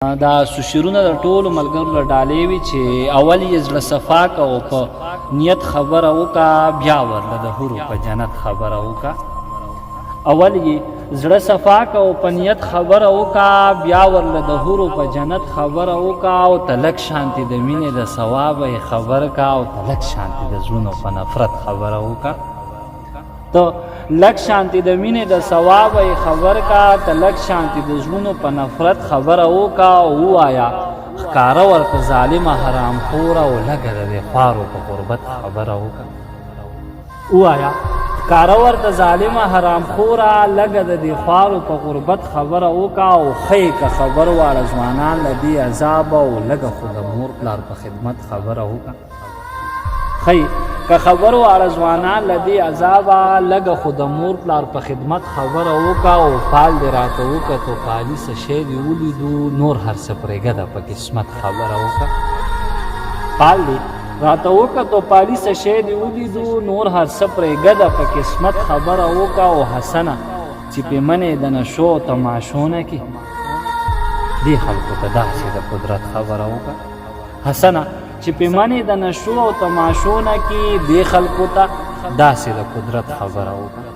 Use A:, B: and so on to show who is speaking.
A: دا سوشیرونه د ټولو ملګرو له ډالې وي چې اول یې زړه صفا که او په نیت خبره وکړه بیا ورله د حورو په جنت خبره وکړه. اول یې زړه صفا که او په نیت خبره وکړه بیا ورله د حورو په جنت خبره وکړه او ته لږ شانتې د مینې د ثوابه یې خبر که او ته لږ شانتې د زړونو په نفرت خبره وکړه. ته لږ شانتې د مینې د ثوابه یې خبر کا ته لږ شانتې د زړونو په نفرت خبره وکړه او ووایه ښکاره ورته ظالمه حرامخوره او لږه د دې خوارو په غربت خبره وکړه. ووایه ښکاره ورته ظالمه حرامخوره لږه د دې خوارو په غربت خبره وکړه او ښه که خبر واړه ځوانان له دې عذابه او لږه خو د مور پلار په خدمت خبره وکړه. ښه که خبر واړه ځوانان له دې عذابه لږه خو د مور پلار په خدمت خبره وکړه او پال دې راته وکتو پالي څه شی دې ولیدو نور هر څه پرېږده په قسمت خبره وکړه. پال دې راته وکتو پالي څه شی دې ولیدو نور هر څه پرېږده په قسمت خبره وکړه او حسنه چې پې منې د نشو او تماشونه کې دې خلکو ته داسې د قدرت خبره وکړه. حسنه چې پیمانې د نشو او تماشونه کې دې خلکو ته داسې د قدرت خبره وکړه.